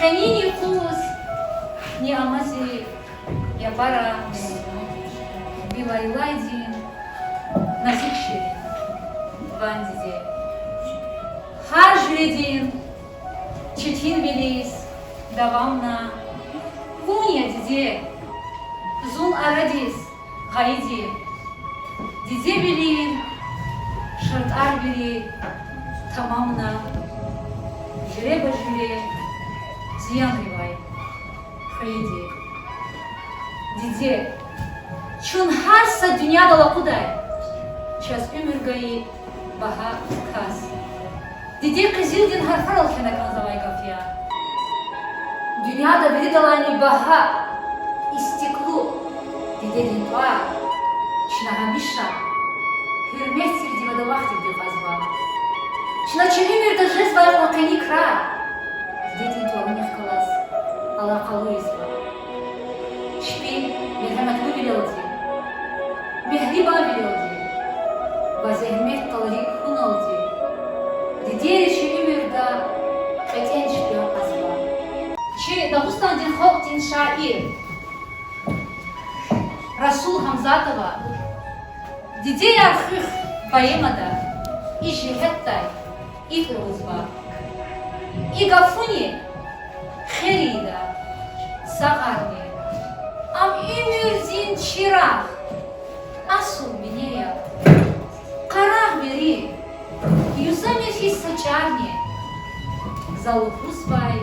Kanini kuz ni amazi yapara bilaylaydin nazik şirin vandide har jüredin çetin bilis davamna Vunya dizi zul aradis haydi dizi bilin şartar biri tamamna jüre bajüre ziyan rivay haydi dizi çun harsa dünyada lakuday çaz ömür gayi baha kas dizi kızıldin harfar alkana kanzavay kafya dünyada biri dalani baha istiklu didedin var çınaramışa hürmet sirdi ve vakti bir fazla çına çelimir de jez var lakani kra didedin tuğalınih kalas alakalı isma şpi merhametli bilildi mehriba bilildi ve zehmet kalarik hun aldı dideri çelimir de keten şpi fazla Чи Дагустан дин Хоктин шаир Расул Хамзатова Дидей архих поэмада и жихеттай и фрузба и гафуни херида сагарни ам имюрзин чирах асул бинея карах бери юзамир хиссачарни залухузбай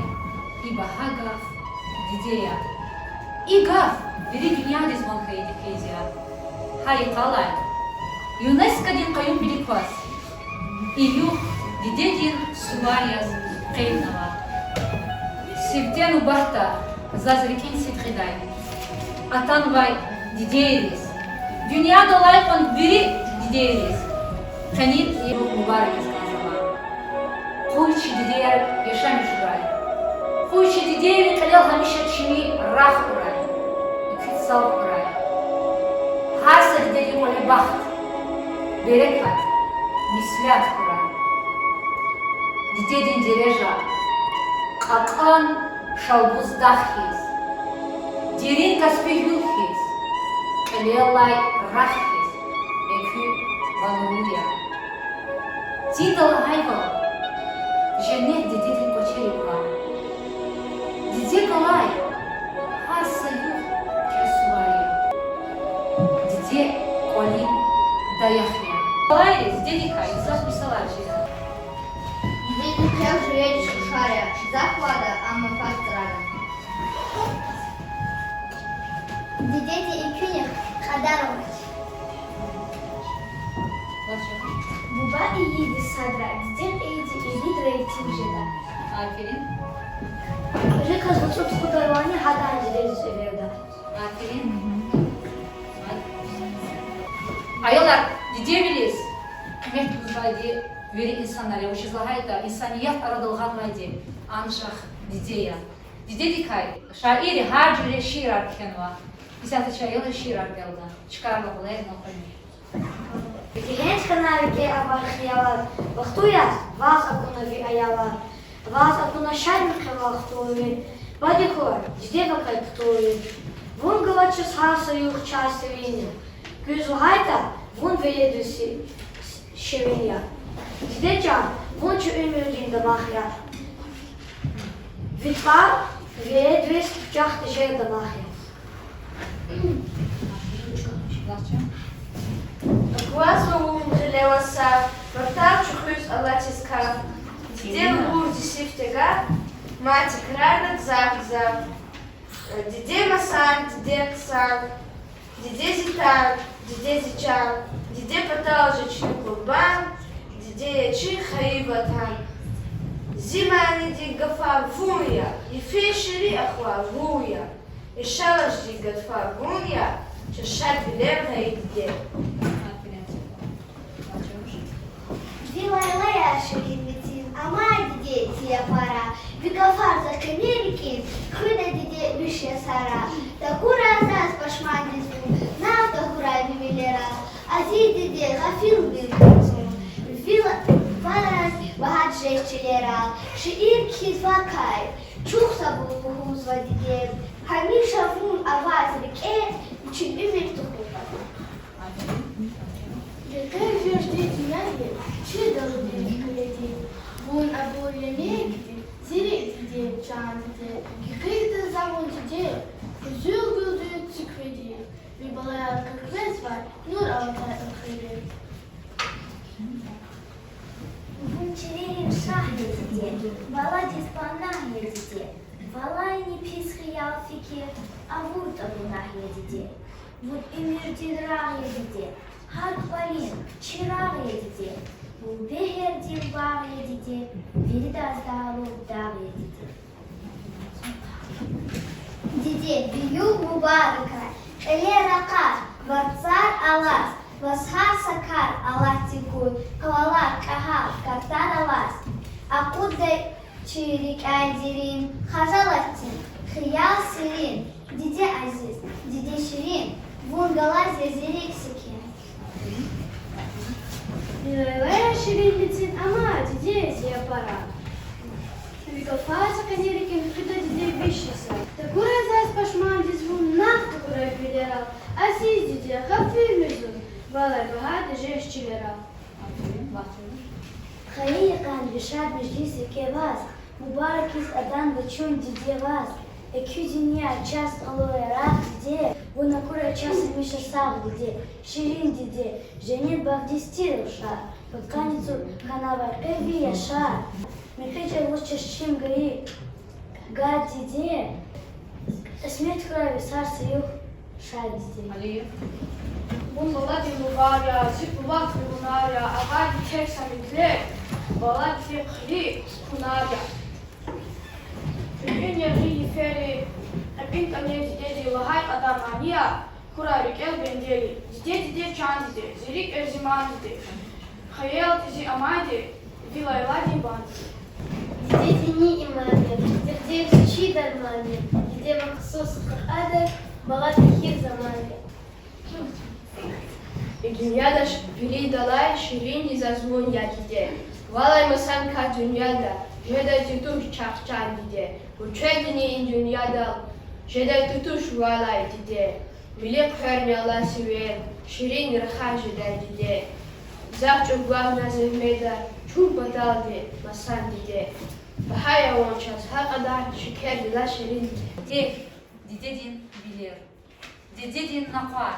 и Бахагав, Дидея, и Гав, бери dünya dizman kaydı kaydıya. Hayır kalay, UNESCO din kayın bilikvas, и yuh Dide din suvaryaz kaydnava. Sevten ubahta, zazrikin sitkiday, atan vay Dideyriz, dünyada layıkan biri Dideyriz, kanin mübarek kazama. Koyçi Dideyer yaşamış ray. Куча дидеевин калел хамиша чини рах урай, икритсал урай. Харса дидеевин коли бахт, берекат, мислят урай. Дидеевин дережа, какан шалбуз дахиз, дерин каспи юхиз, калелай рахиз, экü вануя. Тидала хайвал, женет дидеевин кочери урай. Диде Калай, Харса Юх, Часувария. Диде Колин Даяхня. Калай, Диде Кай, записала жена. Диде Кай, живет Шушария, захвата, ама факторага. Диде Икюня, Хадарович. Буба и Иди Садра, Диде Эйди и Лидра Тимжеда. Aferin. Уже кажется, что хуторване хатанжи режиссерда. Aferin. Ayollar, diyebiliriz. Kıymet uzaydı, veri insanlar yaşızlahayda, insaniyet aradılgan vaydı, ancak diyeya. Diyedik hay, şairi harcı şiir arkenva, 10 ayol şiir geldi. Çıkarma bulay ne koymuş. Вегенска навеки абархияват. Вахтуяс, вас акунави аяват. Вас акуна шайнка вахтуви. Бадикор, жде бакай птуви. Вон галачы саса юх часты вини. Күзу хайта, вон веледуси шевинья. Жде чан, вон чу умюдин дамахя. Витвар, веледвис чахты жер дамахя. Глазу леваса, вартар чухрюс алатиска. Диде лур дисифтега, мати крарнак зак. Диде масан, диде ксан. Диде зитан, диде зичан. Диде патал жечный курбан. Диде ячи хаиватан. Зимани дигафа вуя, и фешери ахва вуя. И шалаш дигафа вуя, чашат билерна и диде. Вилайлая ширинметин, амай диде тия пара. Вигafar закамерикин, хыда диде вишья сара. Такура азаз пашман дизу, нафта хура бивилера. Ази диде гафил биргацу. Вила параз вахад жещелера. Шиир кхизвакай, чухса бухузва диде. Хамиша вун аваз рике, чин умер тухуха. Какая ждет няня, че должны глядеть? Вон обои мегди, зирит где чанте, какие-то замон где, жил гудит цикведи, вибалая как лесва, нур алтай алхири. Вунчерин шах диде, баладис панах диде. Валай не писхиял фикир, а вурт абунах диде. Вот имирдин рах диде. Hark balin, çırağ yedidi. Bu beher dil bağ yedidi. Veri daz dağlı dağ yedidi. Didi, büyük mübareka. Ele rakar, vatsar alas. Vashar sakar, alas tikuy. Kavala kahar, kartar alas. Akudda çirik aydirin. Hazalatin, khiyal sirin. Didi aziz, didi şirin. Vungalar zezirik sikin. Вилайлая ширинметин, ама диде тия пара. Вигafar закамерикин, хыда диде вишьяса. Такура азаз пашман дизу, нафта хура бивилера. Аziz диде гафил мизун, валай вахад жещелера. Хайяқан бишад междисе кеваз, мубаракис адан бачун диде ваз. Экю диня час алоэрак диде, вунакура час миша сав диде, ширин диде, женет бавдистир уша, подканицу канавар эви яшар. Мехеча лучше чем гори, гад диде, смерть крови сарса юх шар диде. Aliyev. Bun baladi mugarya, zipulak bunarya, agadi teksamikle, baladi khli kunarya. Bugün yeri feri, hepin tane dedi vahay adamaniya, kura rikel bendeli, dide çan dide, zirik erziman dide, hayal dizi amaydi, vilayla bandi. Диде дини имани, диде чи дармани, диде махсус кахада, балат хир замани. Dünyada biri dalay şirin zaзвон ya dide. Valay masan ka dünyada, jeda tutuş çakçan dide. Bu çedini dünyada, jeda tutuş valay dide. Milek fermi Allah sever, şirin raha jeda dide. Zakçu guah nazimeda, çur badaldi masan dide. Bahaya onças, ha kadar şeker dila şirin dide. Didedin bilir. Didedin nakar.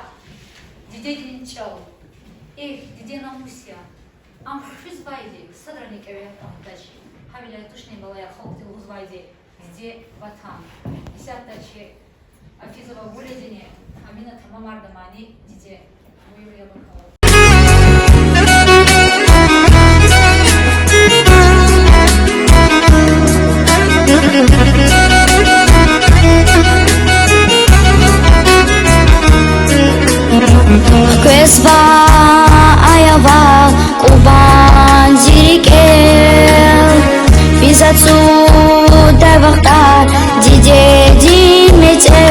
Didedin çal. Didedin amusya. Am hüz baydi. Sadrani kevye tahtaç. Havila tuşni balaya halkti hüz baydi. Где vatan. Десятачи Афизова вуледине. Амина тамамар дамани диде. Бuyuruya bakalım. Quesva ayava kuban zirikel Bizatsu devaktar dide dimetel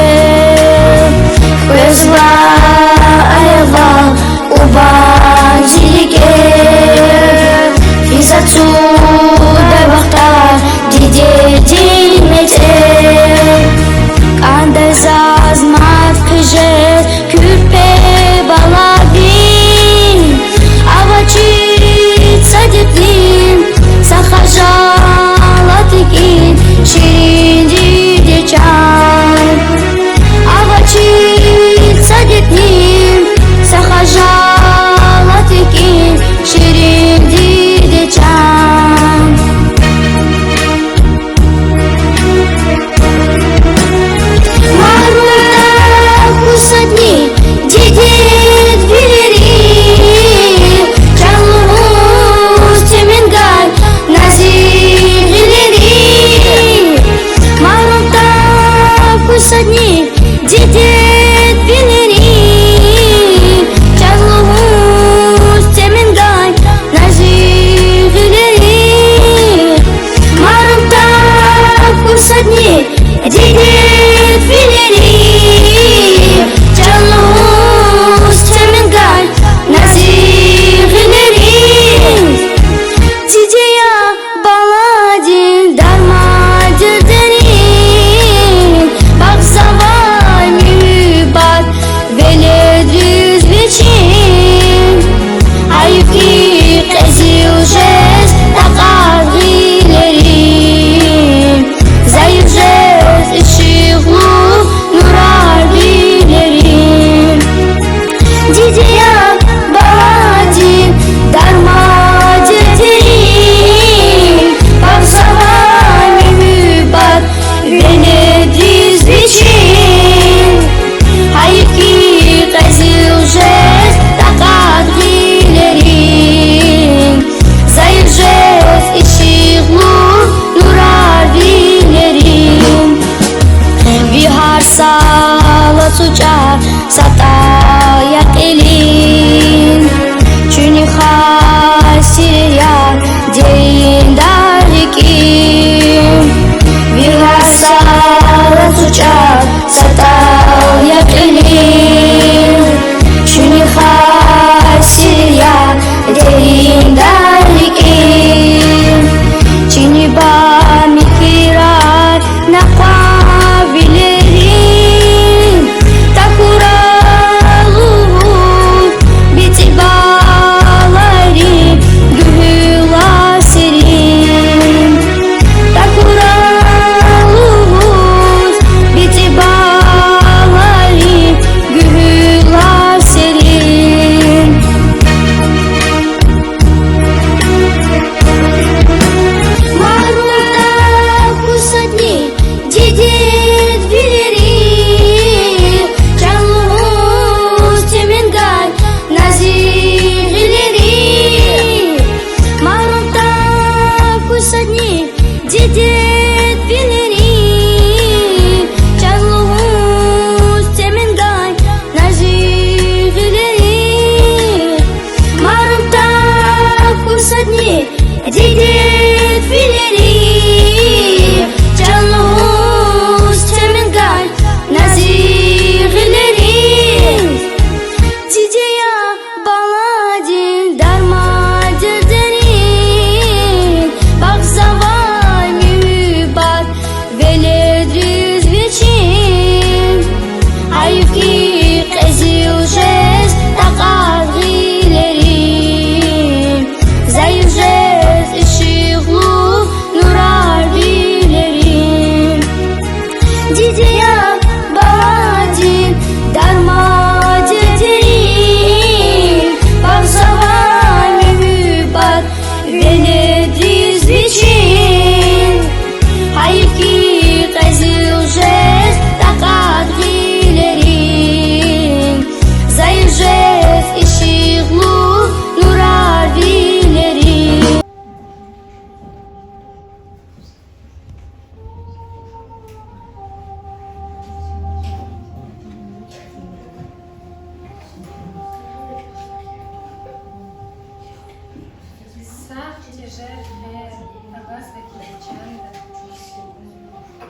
Жер хер, аваз векилечанда.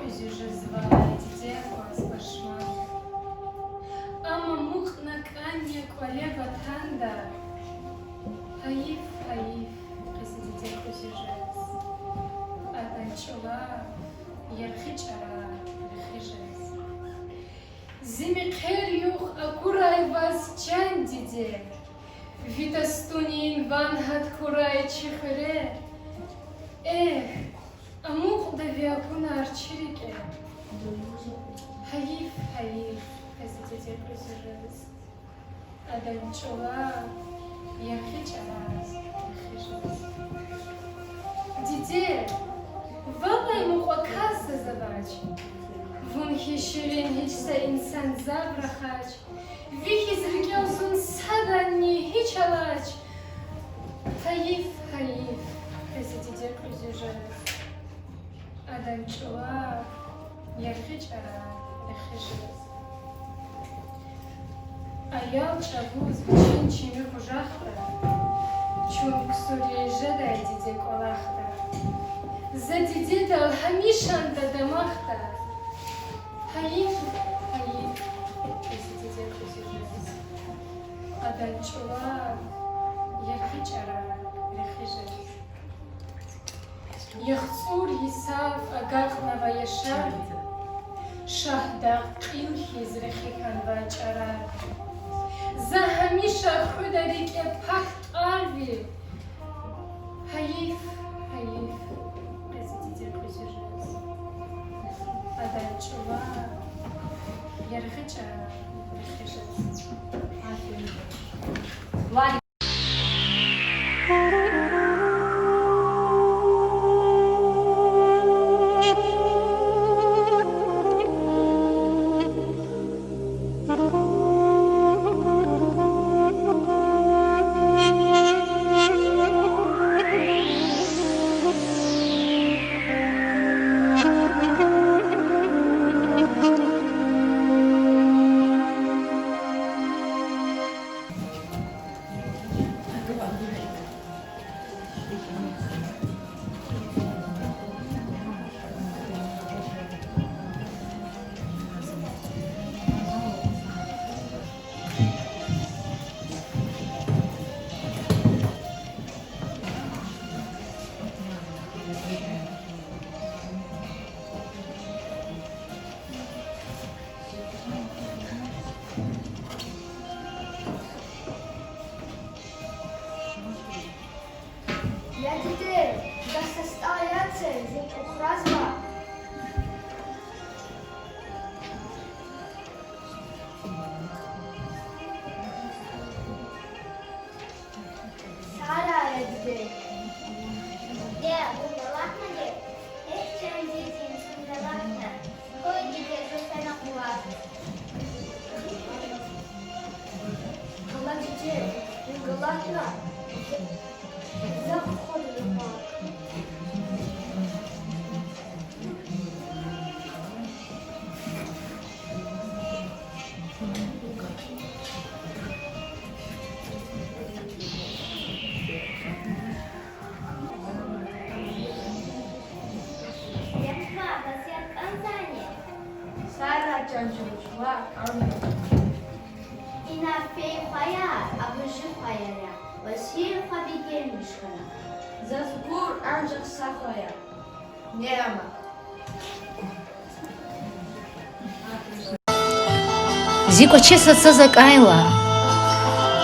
Өзі звала дітей з башмак. Ама мухна каня квале ватанда. Хаїв, кесі дітей өзі жез. Аданчола, ярхичара, рехижез. Зими хер юх, акурай вас чан диде. Витастунин вангат курай чихере. Амух да виакуна арчирике. Хаїв, кесі дітей өзі жез. Аданчола, ярхичара, рехижез. Диде, vallahi muhakkası zavaç. Vun hişirin hiçse insan zavrahaç. Vihiz rikazun sadanni hiç alaç. Hayif, kesici kuzujez. Adam çuva, yarhiç ara, rehişez. Ayal çavuz biçin çimi hujahta. Çun ksuri jeda didek olahta. Задиди дал хамишан да дамахта. Хаиф, дидек кузижез. Аданчула, яхичара, рехижез. Яхцур Исав агахнава яшар. Шахдах илхиз рехихан вачара. За хамиша хударике пакт арви. Хаиф, Аданчула, ярхича, рехижез. Владик. Я диде, да состояться зим ухразма. Sara ya dide. De, bundalatma de. Hep çendizin sundalatma. Koy dide zıtana kuvaz. Kala dide, bundalatma. Zaходили пак. Yapma, vasiyat kanzani. Sara cançılıçma, İna fey khaya, abışı khayara. Vasir khabi gelmiş kana. Zazgur ancak sahoya. Nerama. Зико чесаться закайла,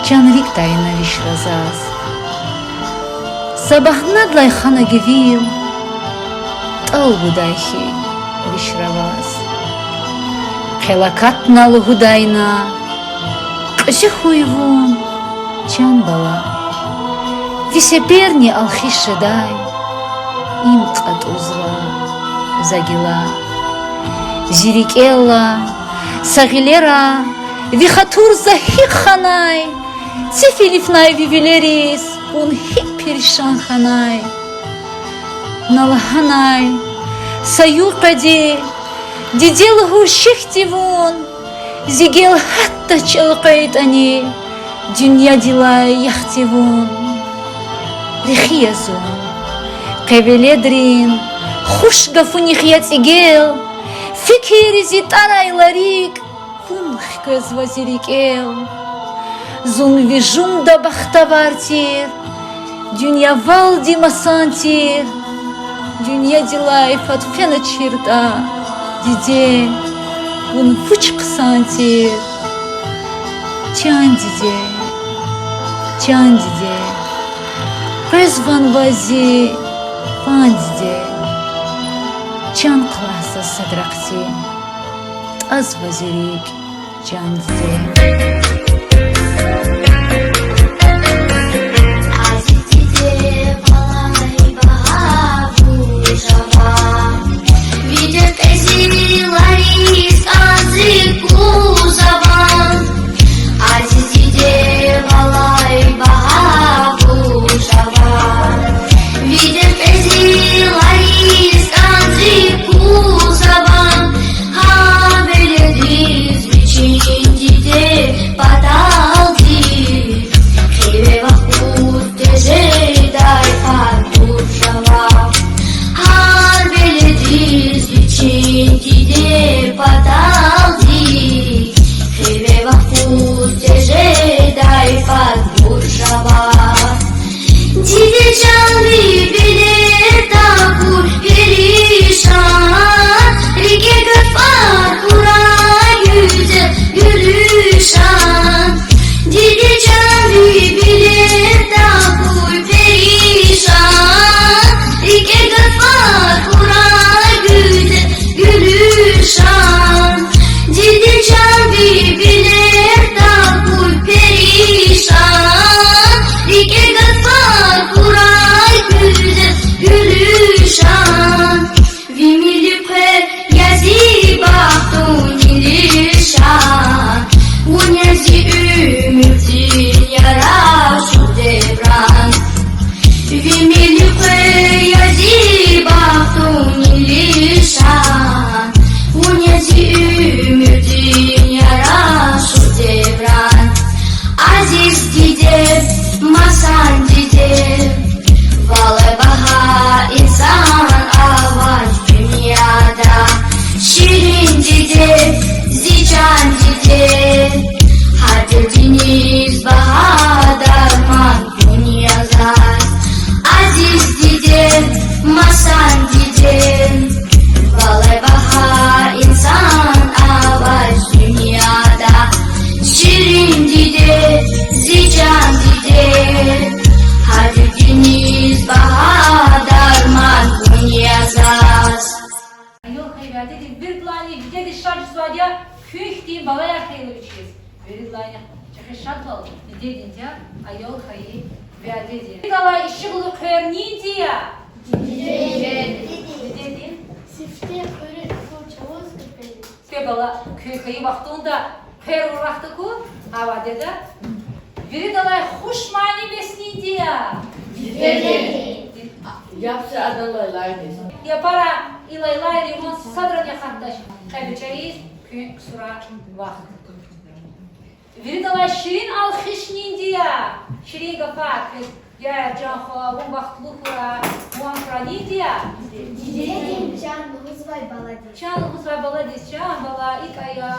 чанрик тайна вишразаз. Сабахнадлай хана гевил, тал гудайхи вишраваз. Хелакатна лугудайна, кшихуйвун, чан бала. Висеперни алхишедай, им катузла, загила. Зирикелла, Сагилера, Вихатур захиханай, Цифилифнай вивилерис, он хик перешанханай, Налаханай, Саюкади, Диделгу шихтивон, Зигел хатта чалкает они, Дюня дилай яхтивон, Рихиязон, قبلدرين خوش قفوني خيات إيجيل فكر زيتاراي لاريك فنخ كز وزيريك إيل زون فيجون دا بختبارتير دنيا والدي مسانتير دنيا دي لايف أتفنى تشيرتا ديدي ونفوش قسانتير تيان ديدي تيان ديدي رزوان وازي فان ديدي تيان قلاسة صدرقتي أز وزيريك تيان ديدي Ayol hayı verdi. Dalay işi bulup hörniydiya. Dedin. Sifte körü çavuz kırpeli. Bebala köy kayı vaktında hör uğraktı ku. Hava dedi. Biri dalay hoş mani besniydiya. Yapsa adalaylar desin. Yapara ilaylay limon sadranya hattaş. Kaybıçayız köy sura vakt. Biri dalay şirin alkışniydiya. Şirin gafat. Ya canho bu vaktlıkura bu ankraniydiya. Dedim canımız var baladı. Canımız var baladis can bala ilk aya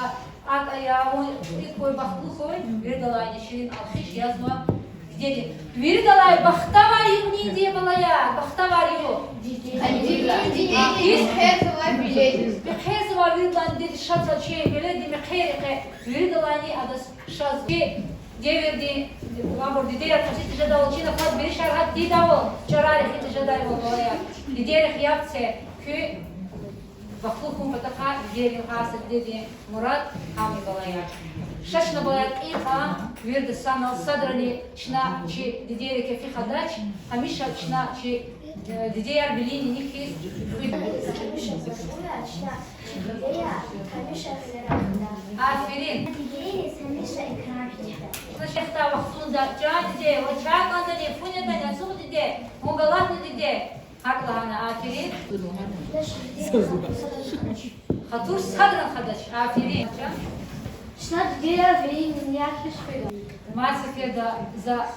ak aya ilk koy vaktlı koy. Biri dalay şirin alkış yazma. Dedi. Biri dalay bakta var yok niydiye balaya. Bakta var yok. بخير وارد دي شاطر شيء بلدي مخير يريد لاني أدس شاز جيبر دي وامر دي دير تفسير تجدا وشينا خد بريش هاد دي داو جراري خي تجدا وضويا دي دير خياب سه كي بخلوكم بتقع دير خاص دي مراد حامي بلايا شاشنا بلايا إيقا ويرد السنة صدرني شنا شي دي دير كيف خداش هميشة شنا شي ديار بليني نيكيس Aferin. Şehta vaktunda can dedi, o çakan dedi, funyada ne su dedi, mugalat dedi. Haklı hana aferin. Hatur sadran hadaş aferin. Şuna diğer vereyim yakış koydu. Maalesef da za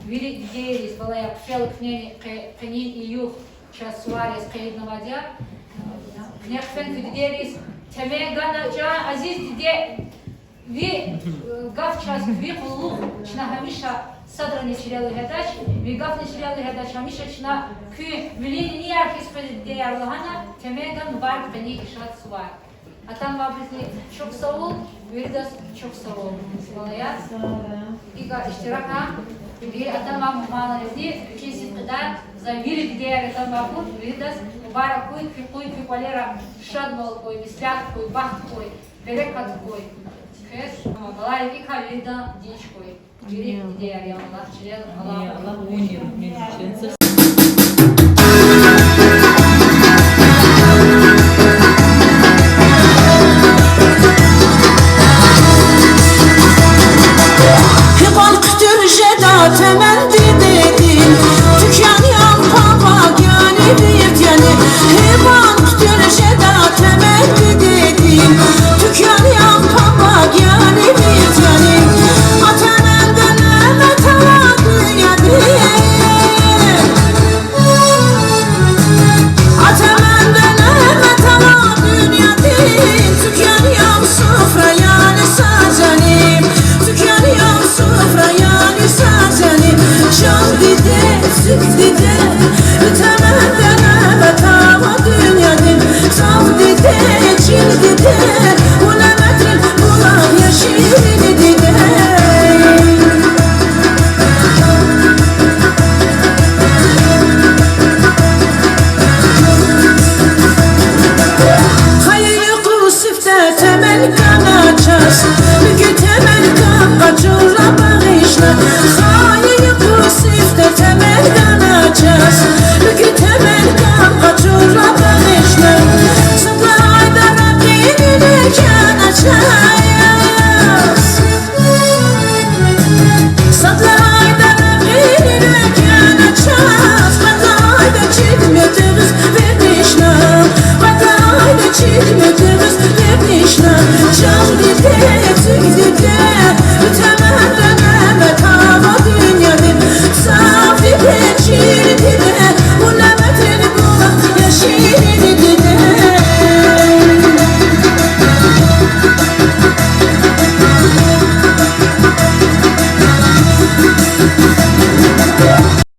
veri diğeriz balaya kfelik neni kanin и юг сейчас Суарес Каидного дя, Нехфен Фидерис, Теме Ганаджа, Азиз Диде, Ви Гавчас, Ви Хулу, Чна Хамиша, Садрани Чилялы Хадач, Ви Гафни Чилялы Хадач, Хамиша Чна, Кü, Вилини Ниархис Педде Арлахана, Теме Ган Варк Пени Ишат Суар. А там вабризли çok sağ ol, Virdas çok sağ ol. Молодец. Ига иштирака, и атам вам молодец, честь когда за вири где атам вам Virdas, Мубарак кой, фикуй валера, шадмал кой, висляк кой, бахт кой, берекат кой. Кес, малай вика вида дич кой. Вири где я Аллах член Аллах. Temendi dedim, tükeniyan pavak yani bir yani. Hevan tükürüşede temendi dedim, tükeniyan pavak yani bir yani. Atemenden evet ala dünyadır. Atemenden evet ala dünyadır. Tükeniyan sıfra yani sacanim, tükeniyan sıfra yani sacanim. Can dide, süt